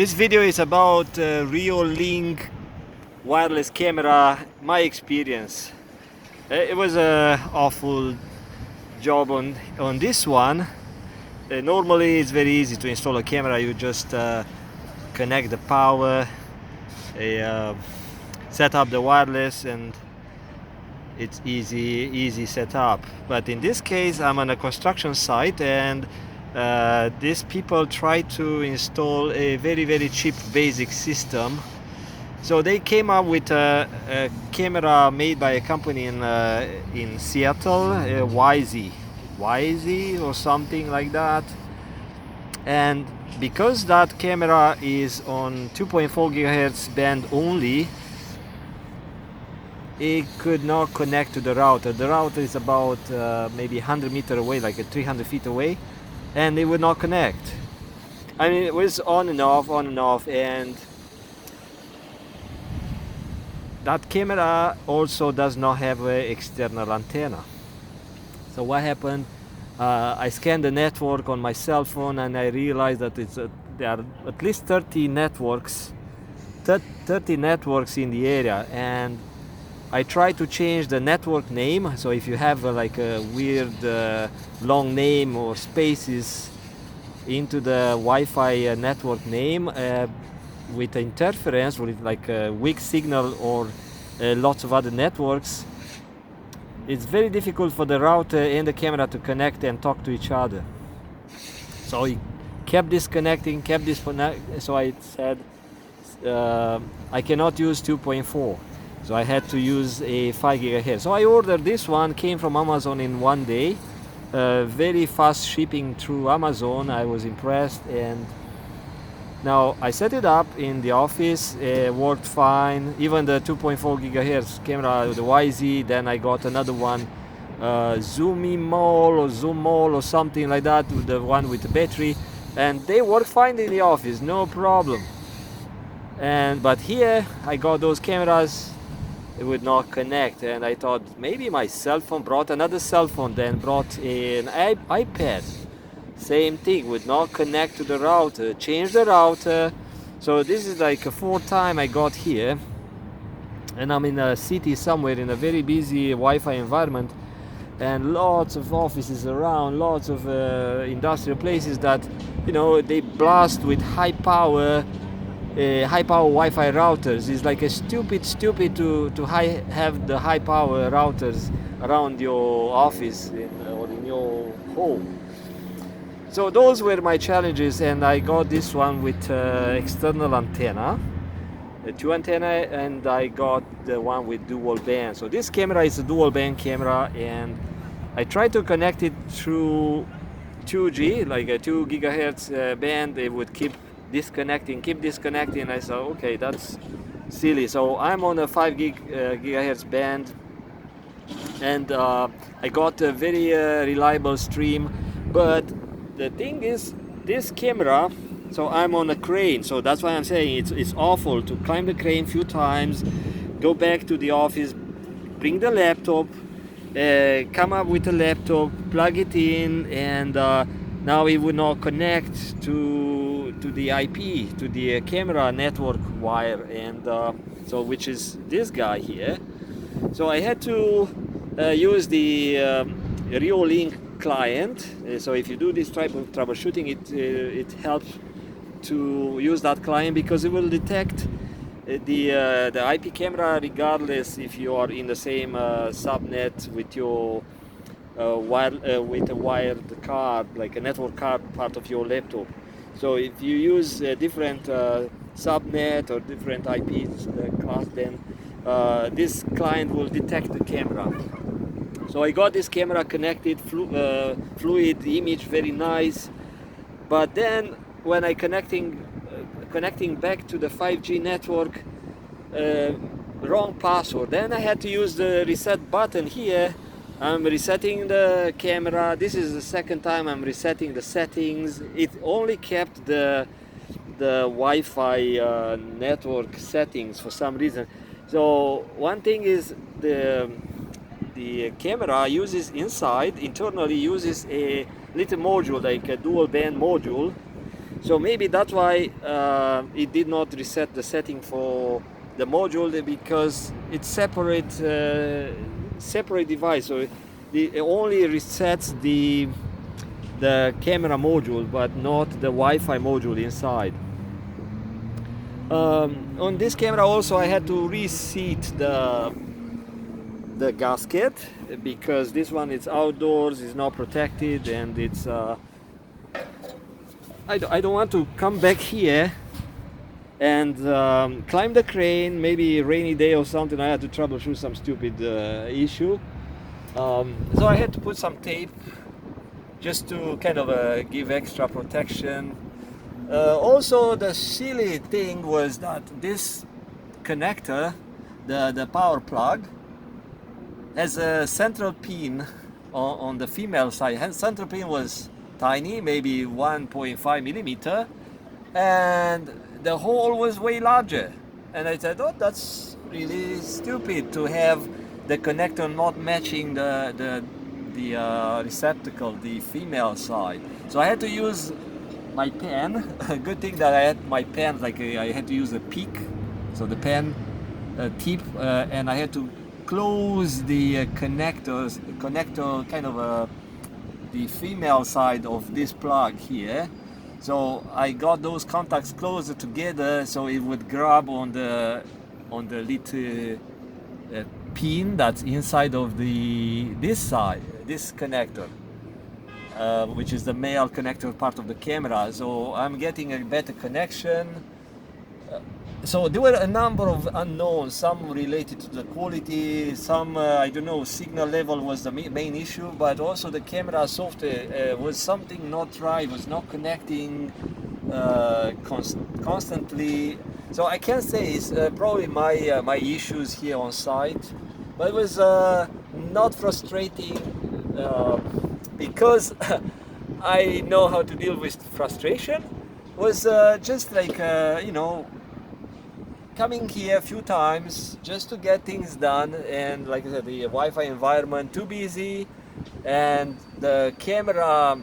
This video is about Reolink wireless camera, my experience. It was a awful job on this one. Normally it's very easy to install a camera. You just connect the power, set up the wireless, and it's easy setup. But in this case I'm on a construction site, and these people try to install a very cheap basic system. So they came up with a camera made by a company in Seattle, YZ or something like that. And because that camera is on 2.4 gigahertz band only, it could not connect to the router. The router is about maybe 100 meters away, like 300 feet away, and it would not connect. I mean, it was on and off, and that camera also does not have an external antenna. So what happened? I scanned the network on my cell phone, and I realized that there are at least 30 networks in the area, and I tried to change the network name. So if you have like a weird long name or spaces into the Wi-Fi network name with interference, with like a weak signal or lots of other networks, it's very difficult for the router and the camera to connect and talk to each other. So it kept disconnecting, so I said I cannot use 2.4. So I had to use a 5 gigahertz. So I ordered this one, came from Amazon in one day. Very fast shipping through Amazon. I was impressed, and now I set it up in the office. Worked fine. Even the 2.4 gigahertz camera, the YZ. Then I got another one, Zoom or something like that, the one with the battery, and they work fine in the office, no problem. But here I got those cameras. It would not connect, and I thought maybe my cell phone, brought another cell phone, then brought an iPad, same thing, would not connect to the router. Change the router. So this is like a fourth time I got here, and I'm in a city somewhere in a very busy Wi-Fi environment, and lots of offices around, lots of industrial places that, you know, they blast with high power Wi-Fi routers. It's like a stupid to have the high power routers around your office or in your home. So those were my challenges, and I got this one with external antenna, two antenna, and I got the one with dual band. So this camera is a dual band camera, and I tried to connect it through 2G, like a 2 gigahertz band. It would keep disconnecting. I said, okay, that's silly. So I'm on a 5 gigahertz band, and I got a very reliable stream. But the thing is, this camera, so I'm on a crane, so that's why I'm saying it's awful to climb the crane a few times, go back to the office, bring the laptop, come up with a laptop, plug it in, and now it would not connect to the IP, to the camera network wire, and so which is this guy here. So I had to use the Reolink client. So if you do this type of troubleshooting, it helps to use that client, because it will detect the IP camera regardless if you are in the same subnet with your with a wired card, like a network card part of your laptop. So if you use a different subnet or different IP class, then this client will detect the camera. So I got this camera connected, fluid image, very nice. But then when I connecting back to the 5G network, wrong password. Then I had to use the reset button here. I'm resetting the camera. This is the second time I'm resetting the settings. It only kept the Wi-Fi network settings for some reason. So one thing is the camera internally uses a little module, like a dual band module, So maybe that's why it did not reset the setting for the module, because it's separate device. So it only resets the camera module, but not the Wi-Fi module inside. On this camera also I had to reseat the gasket, because this one is outdoors, is not protected, and it's I don't want to come back here and climb the crane, maybe rainy day or something. I had to troubleshoot some stupid issue, so I had to put some tape just to kind of give extra protection. Also, the silly thing was that this connector, the power plug, has a central pin on the female side. And central pin was tiny, maybe 1.5 millimeter, and the hole was way larger. And I said, oh, that's really stupid to have the connector not matching the receptacle, the female side. So I had to use my pen. Good thing that I had my pen, like I had to use a peak, so the pen tip, and I had to close the connector kind of the female side of this plug here. So I got those contacts closer together, so it would grab on the little pin that's inside of this side, this connector, which is the male connector part of the camera. So I'm getting a better connection. So there were a number of unknowns, some related to the quality, some I don't know, signal level was the main issue, but also the camera software was something not right, was not connecting constantly. So I can say it's probably my issues here on site, but it was not frustrating because I know how to deal with frustration. It was just like you know, coming here a few times just to get things done, and like I said, the Wi-Fi environment too busy, and the camera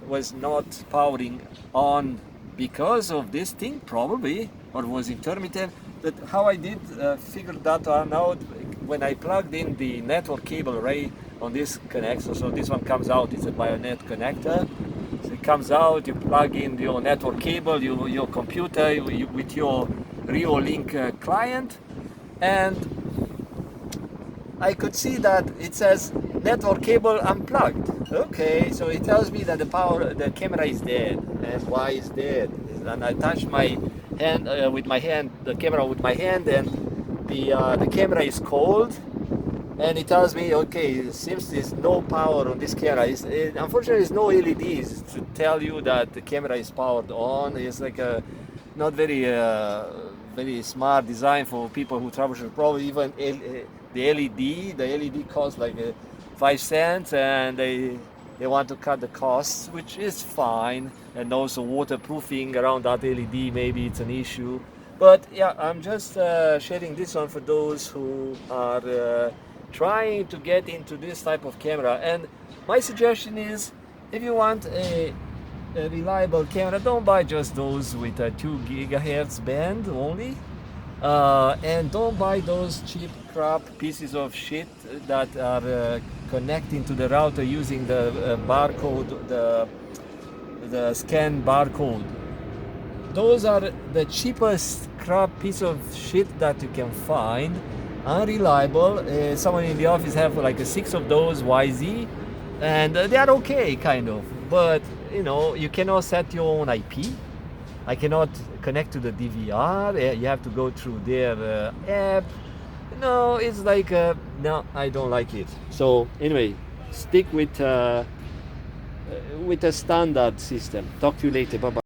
was not powering on because of this thing probably, or was intermittent. That how I did figure that one out when I plugged in the network cable right on this connector. So this one comes out, it's a Bionet connector. So it comes out, you plug in your network cable, your computer with your Reolink client, and I could see that it says network cable unplugged. Okay, so it tells me that the camera is dead. And why is dead? And I touch my hand with my hand, the camera with my hand, and the camera is cold. And it tells me, okay, it seems there's no power on this camera. Unfortunately, there's no LEDs to tell you that the camera is powered on. It's like a not very very smart design for people who troubleshoot. Probably even the LED costs like 5 cents, and they want to cut the costs, which is fine. And also waterproofing around that LED, maybe it's an issue. But yeah, I'm just sharing this one for those who are trying to get into this type of camera. And my suggestion is, if you want a reliable camera, don't buy just those with a 2 gigahertz band only, and don't buy those cheap crap pieces of shit that are connecting to the router using the barcode, the scan barcode. Those are the cheapest crap piece of shit that you can find, unreliable. Someone in the office have like 6 of those YZ, and they are okay kind of, but you know, you cannot set your own IP. I cannot connect to the DVR. You have to go through their app. No, it's like no, I don't like it. So anyway, stick with a standard system. Talk to you later. Bye bye.